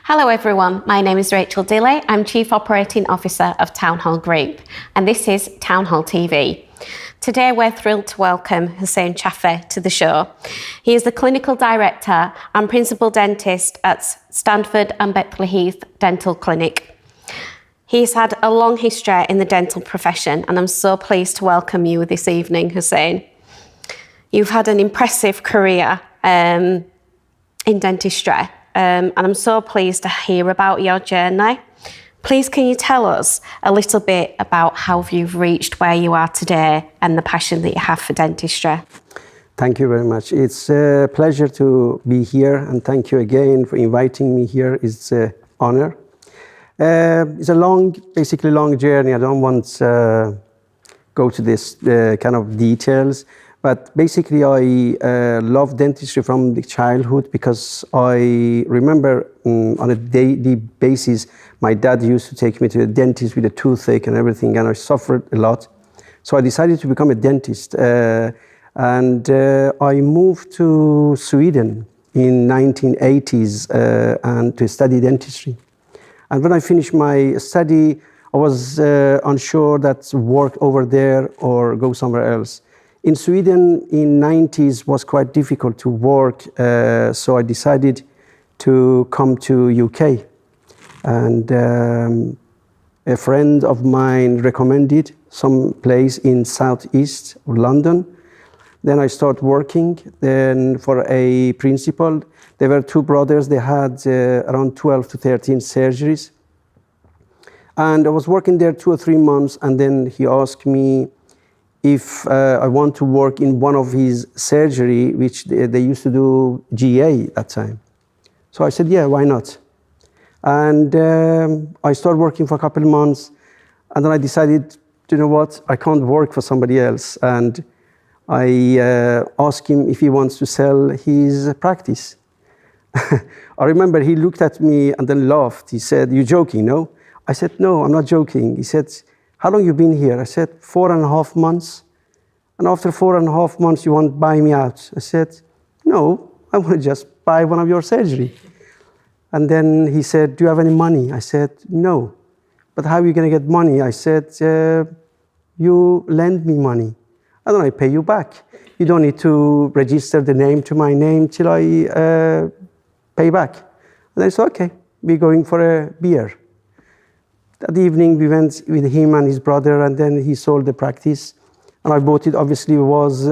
Hello everyone, my name is Rachel Dilley. I'm Chief Operating Officer of Town Hall Group, and this is Town Hall TV. Today we're thrilled to welcome Hussein Shaffie to the show. He is the Clinical Director and Principal Dentist at Stanford and Bexley Heath Dental Clinic. He's had a long history in the dental profession, and I'm so pleased to welcome you this evening, Hussein. You've had an impressive career in dentistry, and I'm so pleased to hear about your journey. Please, can you tell us a little bit about how you've reached where you are today and the passion that you have for dentistry? Thank you very much. It's a pleasure to be here, and thank you again for inviting me here. It's an honor. It's a basically long journey. I don't want to go to this kind of details. But basically, I love dentistry from the childhood because I remember on a daily basis, my dad used to take me to the dentist with a toothache and everything, and I suffered a lot. So I decided to become a dentist, and I moved to Sweden in 1980s and to study dentistry. And when I finished my study, I was unsure that work over there or go somewhere else. In Sweden, in 90s, was quite difficult to work, so I decided to come to UK. And a friend of mine recommended some place in southeast of London. Then I started working then for a principal. There were two brothers. They had around 12 to 13 surgeries. And I was working there 2 or 3 months, and then he asked me if I want to work in one of his surgery, which they used to do GA at that time. So I said, yeah, why not? And I started working for a couple of months, and then I decided, you know what, I can't work for somebody else. And I asked him if he wants to sell his practice. I remember he looked at me and then laughed. He said, "You're joking, no?" I said, "No, I'm not joking." He said, "How long you been here?" I said, 4.5 months. And after 4.5 months, you want to buy me out? I said, "No, I want to just buy one of your surgery." And then he said, "Do you have any money?" I said, "No." "But how are you going to get money?" I said, "You lend me money, and then I pay you back. You don't need to register the name to my name till I pay back." And I said, "Okay, we're going for a beer." That evening, we went with him and his brother, and then he sold the practice. And I bought it. Obviously, it was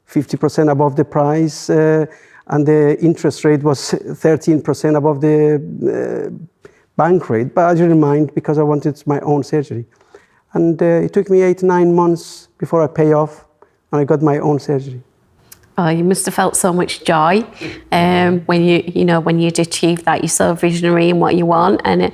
50% above the price, and the interest rate was 13% above the bank rate. But I didn't mind because I wanted my own surgery. And it took me 8-9 months before I pay off, and I got my own surgery. Oh, you must have felt so much joy when you'd achieved that. You're so visionary in what you want, and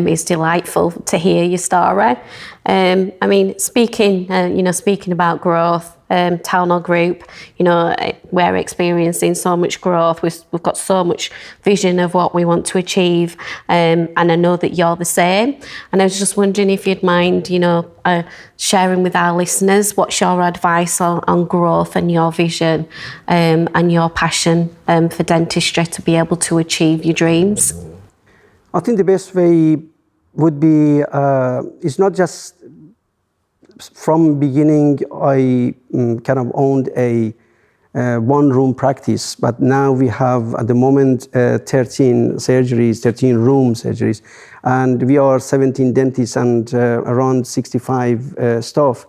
it's delightful to hear your story. I mean, speaking about growth, Town Hall Group, we're experiencing so much growth. We've got so much vision of what we want to achieve, and I know that you're the same. And I was just wondering if you'd mind, sharing with our listeners what's your advice on growth and your vision and your passion for dentistry to be able to achieve your dreams. I think the best way would be, it's not just from beginning I kind of owned a one-room practice, but now we have at the moment 13 room surgeries, and we are 17 dentists and around 65 staff.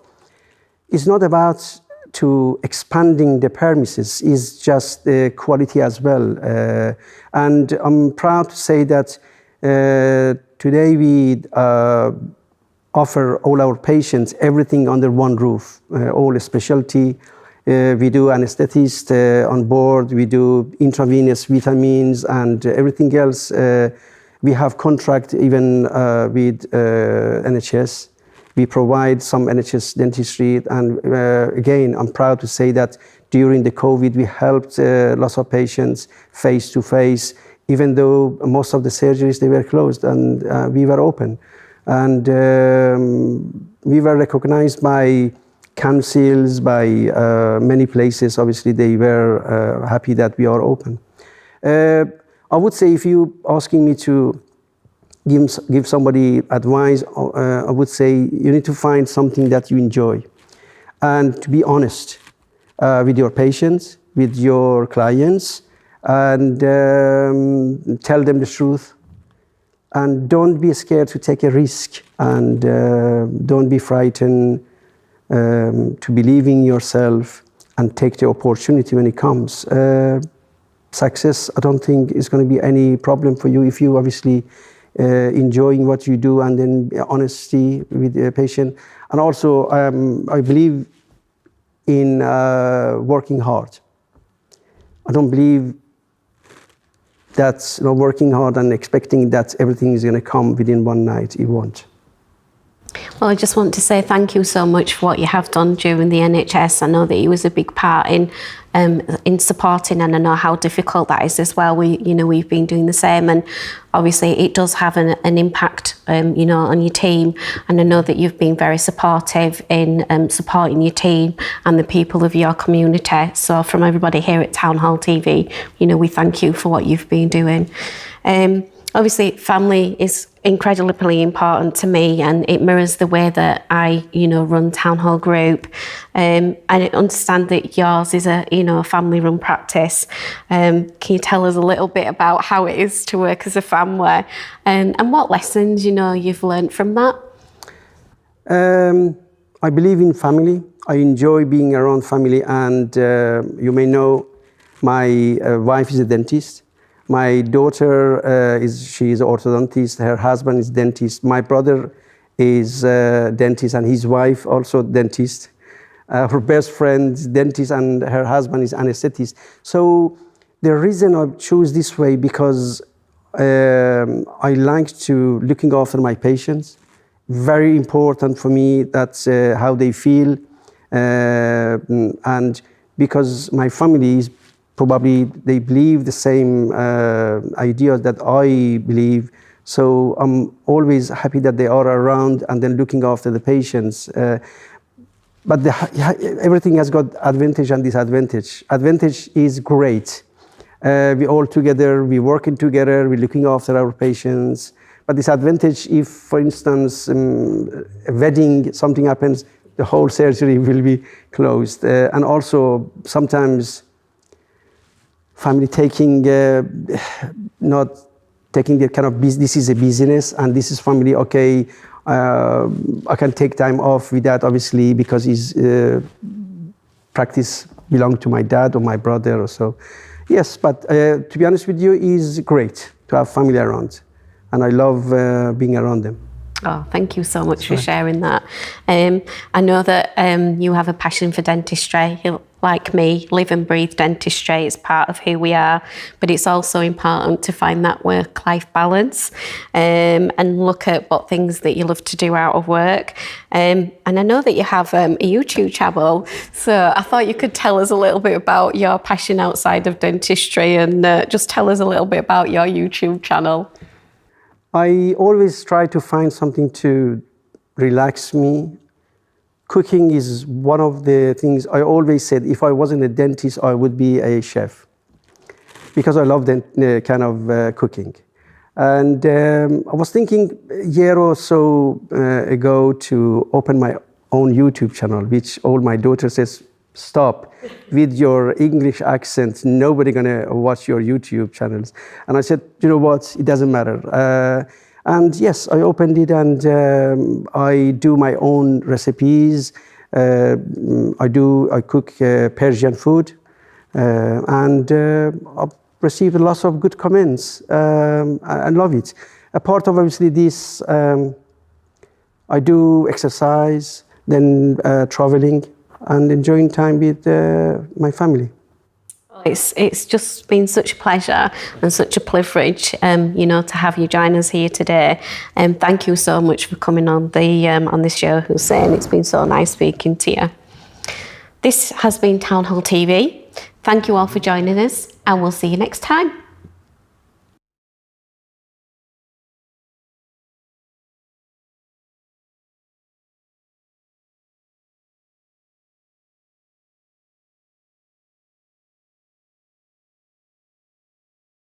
It's not about to expanding the premises, it's just the quality as well. And I'm proud to say that today we offer all our patients everything under one roof, all specialty. We do anesthetist on board, we do intravenous vitamins and everything else. We have contract even with NHS. We provide some NHS dentistry, and again, I'm proud to say that during the COVID, we helped lots of patients face to face, even though most of the surgeries, they were closed and we were open. And we were recognized by councils, by many places. Obviously, they were happy that we are open. I would say if you asking me to give somebody advice, I would say you need to find something that you enjoy and to be honest with your patients, with your clients, and tell them the truth. And don't be scared to take a risk, and don't be frightened to believe in yourself and take the opportunity when it comes. Success, I don't think is going to be any problem for you if you obviously enjoying what you do, and then honesty with the patient. And also, I believe in working hard. I don't believe that's working hard and expecting that everything is going to come within one night. It won't. Well, I just want to say thank you so much for what you have done during the NHS. I know that it was a big part in supporting, and I know how difficult that is as well. We've been doing the same, and obviously it does have an impact, on your team. And I know that you've been very supportive in supporting your team and the people of your community. So from everybody here at Town Hall TV, we thank you for what you've been doing. Obviously, family is incredibly important to me, and it mirrors the way that I, run Town Hall Group. I understand that yours is a family-run practice. Can you tell us a little bit about how it is to work as a family, and what lessons, you've learned from that? I believe in family. I enjoy being around family, and you may know my wife is a dentist. My daughter she's an orthodontist. Her husband is dentist. My brother is a dentist, and his wife also dentist. Her best friend is dentist, and her husband is anesthetist. So the reason I choose this way, because I like to looking after my patients. Very important for me. That's how they feel, and because my family is probably they believe the same ideas that I believe. So I'm always happy that they are around and then looking after the patients. But everything has got advantage and disadvantage. Advantage is great. We all together, we working together, we're looking after our patients. But disadvantage, if, for instance, a wedding, something happens, the whole surgery will be closed. And also sometimes family taking, not taking the kind of this is a business and this is family, okay, I can take time off with that, obviously, because his practice belonged to my dad or my brother or so. Yes, but to be honest with you, it's great to have family around, and I love being around them. Oh, thank you so much for sharing that. I know that you have a passion for dentistry. Like me, live and breathe dentistry. It's part of who we are, but it's also important to find that work-life balance and look at what things that you love to do out of work. And I know that you have a YouTube channel, so I thought you could tell us a little bit about your passion outside of dentistry, and just tell us a little bit about your YouTube channel. I always try to find something to relax me. Cooking is one of the things I always said, if I wasn't a dentist, I would be a chef, because I love kind of cooking. And I was thinking a year or so ago to open my own YouTube channel, which all my daughter says, stop with your English accent. Nobody gonna watch your YouTube channels. And I said, you know what? It doesn't matter. And yes, I opened it, and I do my own recipes. I cook Persian food, and I've received lots of good comments. I love it. A part of obviously this, I do exercise, then traveling, and enjoying time with my family. It's just been such a pleasure and such a privilege, to have you join us here today. And thank you so much for coming on this show, Hussein. It's been so nice speaking to you. This has been Town Hall TV. Thank you all for joining us, and we'll see you next time.